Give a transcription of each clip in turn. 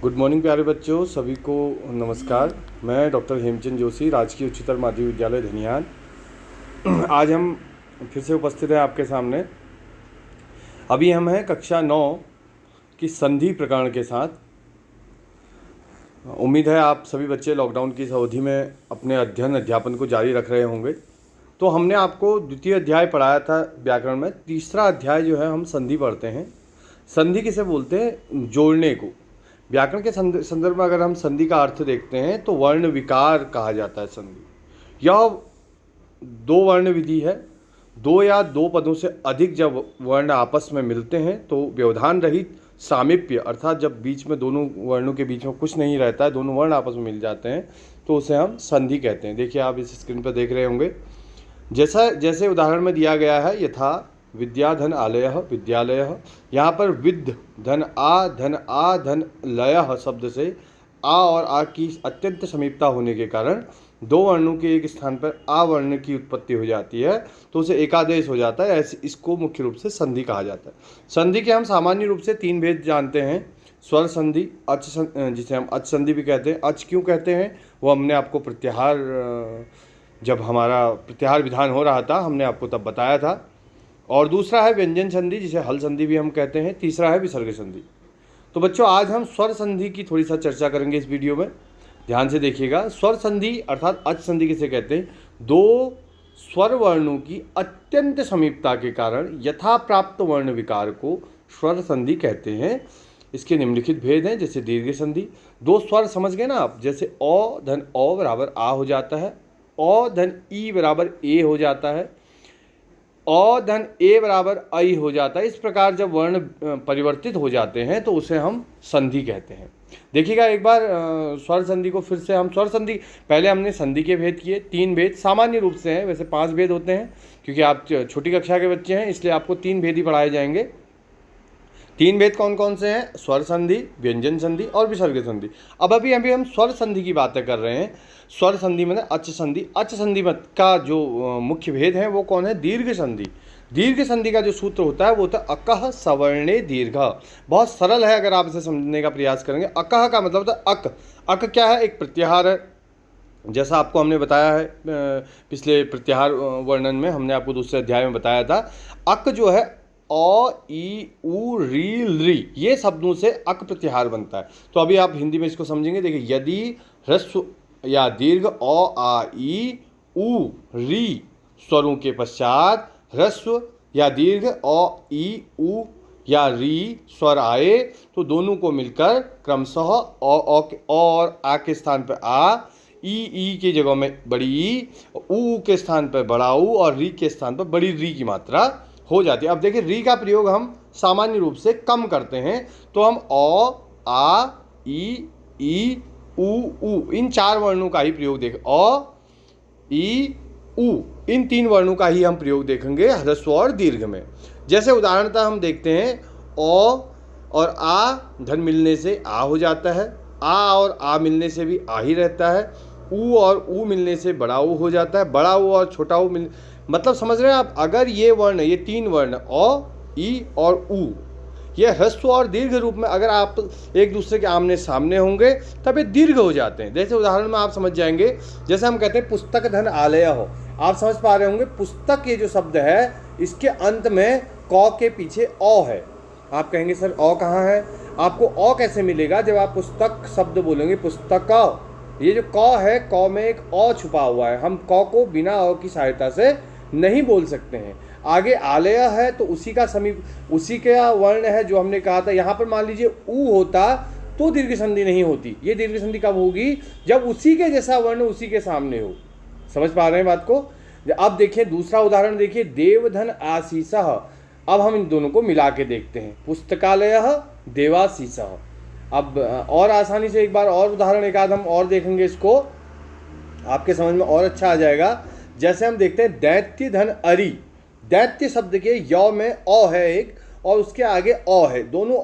Good morning प्यारे बच्चों, सभी को नमस्कार। मैं डॉक्टर हेमचंद जोशी, राजकीय उच्चतर माध्यमिक विद्यालय धनियान। आज हम फिर से उपस्थित हैं आपके सामने। अभी हम हैं कक्षा 9 की संधि प्रकरण के साथ। उम्मीद है आप सभी बच्चे लॉकडाउन की इस अवधि में अपने अध्यापन को जारी रख रहे होंगे। तो हमने आपको द्वितीय अध्याय पढ़ाया था व्याकरण में। तीसरा अध्याय जो है हम संधि पढ़ते हैं। संधि किसे बोलते हैं? जोड़ने को। व्याकरण के संदर्भ में अगर हम संधि का अर्थ देखते हैं तो वर्ण विकार कहा जाता है संधि। यह दो वर्ण विधि है। दो या दो पदों से अधिक जब वर्ण आपस में मिलते हैं तो व्यवधान रहित सामीप्य, अर्थात जब बीच में दोनों वर्णों के बीच में कुछ नहीं रहता है, दोनों वर्ण आपस में मिल जाते हैं तो उसे हम संधि कहते हैं। देखिए, आप इस स्क्रीन पर देख रहे होंगे। जैसे उदाहरण में दिया गया है, यथा विद्या धन आलयः विद्यालयः। यहाँ पर विद धन आ धन लयः शब्द से आ और आ की अत्यंत समीपता होने के कारण दो वर्णों के एक स्थान पर आ वर्ण की उत्पत्ति हो जाती है तो उसे एकादेश हो जाता है। ऐसे इसको मुख्य रूप से संधि कहा जाता है। संधि के हम सामान्य रूप से तीन भेद जानते हैं। स्वर संधि, जिसे हम अच संधि भी कहते हैं। अच क्यों कहते हैं वो हमने आपको जब हमारा प्रत्याहार विधान हो रहा था हमने आपको तब बताया था। और दूसरा है व्यंजन संधि, जिसे हल संधि भी हम कहते हैं। तीसरा है विसर्ग संधि। तो बच्चों, आज हम स्वर संधि की थोड़ी सा चर्चा करेंगे इस वीडियो में। ध्यान से देखिएगा। स्वर संधि अर्थात अच संधि किसे कहते हैं? दो स्वर वर्णों की अत्यंत समीपता के कारण यथा प्राप्त वर्ण विकार को स्वर संधि कहते हैं। इसके निम्नलिखित भेद हैं, जैसे दीर्घ संधि। दो स्वर समझ गए ना आप, जैसे ओ धन ओ बराबर आ हो जाता है, ओ धन ई बराबर ए हो जाता है, औ धन ए बराबर आई हो जाता है। इस प्रकार जब वर्ण परिवर्तित हो जाते हैं तो उसे हम संधि कहते हैं। देखिएगा एक बार स्वर संधि को फिर से हम स्वर संधि, पहले हमने संधि के भेद किए। तीन भेद सामान्य रूप से हैं, वैसे 5 भेद होते हैं क्योंकि आप छोटी कक्षा के बच्चे हैं, इसलिए आपको 3 भेद ही पढ़ाए जाएंगे। 3 भेद कौन कौन से हैं? स्वर संधि, व्यंजन संधि और विसर्ग संधि। अब अभी हम स्वर संधि की बातें कर रहे हैं। स्वर संधि में अच संधि। अच संधि का जो मुख्य भेद है वो कौन है? दीर्घ संधि। दीर्घ संधि का जो सूत्र होता है वो होता है अकह सवर्णे दीर्घ। बहुत सरल है अगर आप इसे समझने का प्रयास करेंगे। अकह का मतलब होता है अक। अक क्या है? एक प्रत्याहार है। जैसा आपको हमने बताया है पिछले प्रत्याहार वर्णन में, हमने आपको दूसरे अध्याय में बताया था। अक जो है ओ ई उ री री, ये शब्दों से अक प्रत्याहार बनता है। तो अभी आप हिंदी में इसको समझेंगे। देखिए, यदि ह्रस्व या दीर्घ ओ आ ई उ री स्वरों के पश्चात ह्रस्व या दीर्घ ओ ई उ या री स्वर आए तो दोनों को मिलकर क्रमशः ओ और आ के स्थान पर आ, ई की जगह में बड़ी ई, उ के स्थान पर बड़ा उ और री के स्थान पर बड़ी री की मात्रा हो जाती है। अब देखिए, री का प्रयोग हम सामान्य रूप से कम करते हैं तो हम ओ आ ई उ इन 4 वर्णों का ही प्रयोग देखें। ओ ई उ इन 3 वर्णों का ही हम प्रयोग देखेंगे ह्रस्व और दीर्घ में। जैसे उदाहरणतः हम देखते हैं, ओ और आ धन मिलने से आ हो जाता है, आ और आ मिलने से भी आ ही रहता है, उ और उ मिलने से बड़ा उ हो जाता है, बड़ा उ और छोटा उ मतलब समझ रहे हैं आप? अगर ये वर्ण, ये 3 वर्ण ओ ई और उ, ये ह्रस्व और दीर्घ रूप में अगर आप एक दूसरे के आमने सामने होंगे तब ये दीर्घ हो जाते हैं। जैसे उदाहरण में आप समझ जाएंगे, जैसे हम कहते हैं पुस्तक धन आलय हो। आप समझ पा रहे होंगे, पुस्तक ये जो शब्द है इसके अंत में क के पीछे ओ है। आप कहेंगे सर ओ कहाँ है? आपको ओ कैसे मिलेगा जब आप पुस्तक शब्द बोलेंगे? पुस्तक, ये जो क है, क में एक ओ छुपा हुआ है। हम क को बिना ओ की सहायता से नहीं बोल सकते हैं। आगे आलय है तो उसी का वर्ण है जो हमने कहा था। यहाँ पर मान लीजिए उ होता तो दीर्घ संधि नहीं होती। ये दीर्घ संधि कब होगी? जब उसी के जैसा वर्ण उसी के सामने हो। समझ पा रहे हैं बात को? अब देखिए दूसरा उदाहरण देखिए, देवधन आशीषः। अब हम इन दोनों को मिला के देखते हैं, पुस्तकालयः देवाशीषः। अब और आसानी से एक बार और उदाहरण एक आध हम और देखेंगे, इसको आपके समझ में और अच्छा आ जाएगा। जैसे हम देखते हैं दैत्य धन अरि। दैत्य शब्द के यौ में ओ है एक और उसके आगे ओ है। दोनों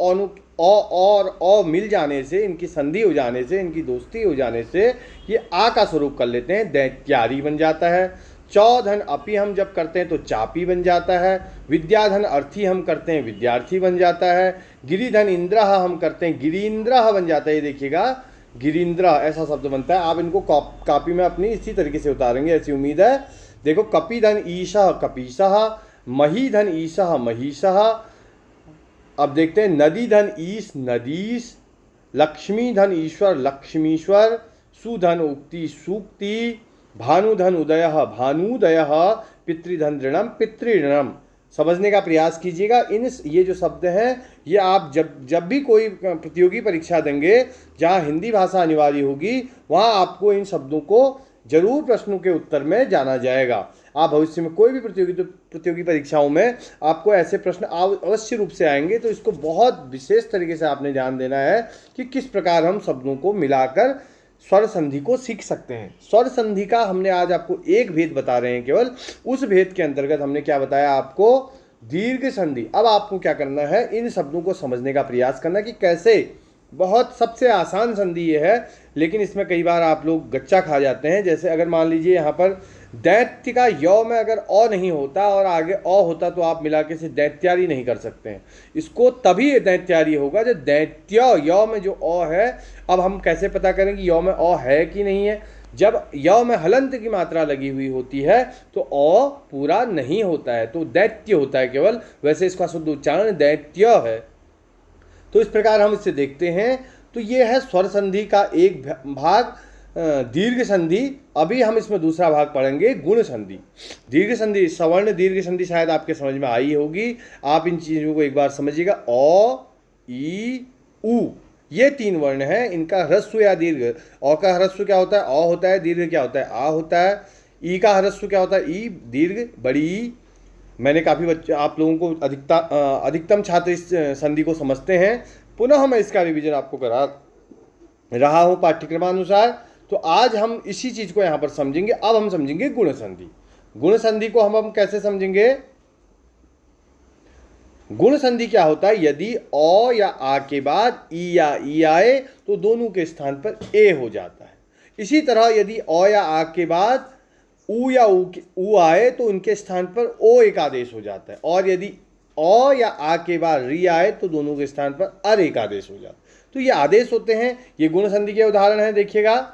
ओ और ओ मिल जाने से, इनकी संधि हो जाने से, इनकी दोस्ती हो जाने से ये आ का स्वरूप कर लेते हैं, दैत्यारी बन जाता है। चौधन अपि हम जब करते हैं तो चापी बन जाता है। विद्याधन अर्थी हम करते हैं विद्यार्थी बन जाता है। गिरिधन इंद्रह हम करते हैं गिरीन्द्रह बन जाता है। ये देखिएगा गिरीन्द्र ऐसा शब्द बनता है। आप इनको कॉपी में अपनी इसी तरीके से उतारेंगे, ऐसी उम्मीद है। देखो कपिधन ईशः कपीशः, महीधन ईशः महिषः। अब देखते हैं नदी धन ईश नदीश, लक्ष्मी धन ईश्वर लक्ष्मीश्वर, सुधन उक्ति सूक्ति, भानुधन उदय भानुदय, पितृधन ऋणम पितृऋणम। समझने का प्रयास कीजिएगा। ये जो शब्द हैं ये आप जब भी कोई प्रतियोगी परीक्षा देंगे जहाँ हिंदी भाषा अनिवार्य होगी वहाँ आपको इन शब्दों को जरूर प्रश्नों के उत्तर में जाना जाएगा। आप भविष्य में कोई भी प्रतियोगी परीक्षाओं में आपको ऐसे प्रश्न अवश्य रूप से आएंगे, तो इसको बहुत विशेष तरीके से आपने ध्यान देना है कि किस प्रकार हम शब्दों को मिलाकर स्वर संधि को सीख सकते हैं। स्वर संधि का हमने आज आपको एक भेद बता रहे हैं, केवल उस भेद के अंतर्गत हमने क्या बताया आपको, दीर्घ संधि। अब आपको क्या करना है, इन शब्दों को समझने का प्रयास करना कि कैसे। बहुत सबसे आसान संधि ये है, लेकिन इसमें कई बार आप लोग गच्चा खा जाते हैं। जैसे अगर मान लीजिए यहाँ पर दैत्य का यौ में अगर अ नहीं होता और आगे अ होता तो आप मिला के से दैत्यारी नहीं कर सकते हैं। इसको तभी दैत्यारी होगा जब दैत्य यौ में जो अ है। अब हम कैसे पता करें कि यौ में अ है कि नहीं है? जब यौ में हलंत की मात्रा लगी हुई होती है तो अ पूरा नहीं होता है, तो दैत्य होता है केवल। वैसे इसका शुद्ध उच्चारण दैत्य है। तो इस प्रकार हम इसे देखते हैं। तो ये है स्वर संधि का एक भाग, दीर्घ संधि। अभी हम इसमें दूसरा भाग पढ़ेंगे, गुण संधि। दीर्घ संधि, सवर्ण दीर्घ संधि शायद आपके समझ में आई होगी। आप इन चीज़ों को एक बार समझिएगा। अ, ई, उ, ये तीन वर्ण हैं। इनका ह्रस्व या दीर्घ, अ का ह्रस्व क्या होता है? अ होता है। दीर्घ क्या होता है? आ होता है। ई का ह्रस्व क्या होता है? ई, दीर्घ बड़ी ई। मैंने काफ़ी बच्चे आप लोगों को अधिकतम छात्र इस संधि को समझते हैं। पुनः मैं इसका रिवीजन आपको करा रहा हूँ पाठ्यक्रमानुसार। तो आज हम इसी चीज़ को यहाँ पर समझेंगे। अब हम समझेंगे गुण संधि। गुण संधि को हम कैसे समझेंगे? गुण संधि क्या होता है? यदि अ या आ के बाद ई या ई आए तो दोनों के स्थान पर ए हो जाता है। इसी तरह यदि अ या आ के बाद उ या उ आए तो उनके स्थान पर ओ एक आदेश हो जाता है। और यदि अ या आ के बाद री आए तो दोनों के स्थान पर अर एक आदेश हो जाता है। तो ये आदेश होते हैं, ये गुण संधि के उदाहरण हैं। देखिएगा,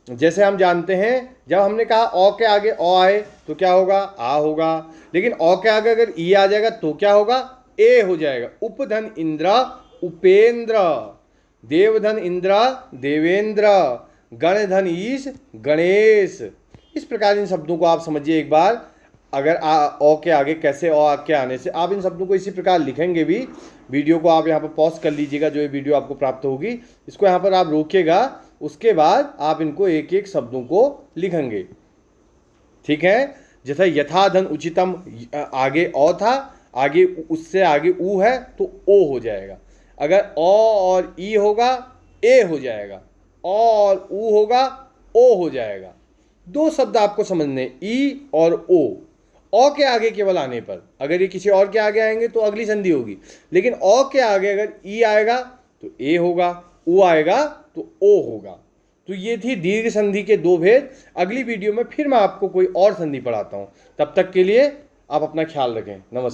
जैसे हम जानते हैं जब हमने कहा अ के आगे अ आए तो क्या होगा? आ होगा। लेकिन अ के आगे अगर ई आ जाएगा तो क्या होगा? ए हो जाएगा। उपधन इंद्र उपेंद्र, देवधन इंद्र देवेंद्र, गणधन ईश गणेश। इस प्रकार इन शब्दों को आप समझिए एक बार। अगर अ के आगे कैसे अ के आने से आप इन शब्दों को इसी प्रकार लिखेंगे भी। वीडियो को आप यहाँ पर पॉज कर लीजिएगा, जो ये वीडियो आपको प्राप्त होगी इसको यहाँ पर आप रोकिएगा। उसके बाद आप इनको एक एक शब्दों को लिखेंगे, ठीक है। जैसे यथाधन उचितम, आगे अ था, आगे उससे आगे उ है तो ओ हो जाएगा। अगर अ और ई होगा ए हो जाएगा, अ और उ होगा ओ हो जाएगा। दो शब्द आपको समझने, ई और ओ। अ के आगे केवल आने पर, अगर ये किसी और के आगे आएंगे तो अगली संधि होगी। लेकिन अ के आगे अगर ई आएगा तो ए होगा, उ आएगा तो ओ होगा। तो ये थी दीर्घ संधि के दो भेद। अगली वीडियो में फिर मैं आपको कोई और संधि पढ़ाता हूँ। तब तक के लिए आप अपना ख्याल रखें। नमस्कार।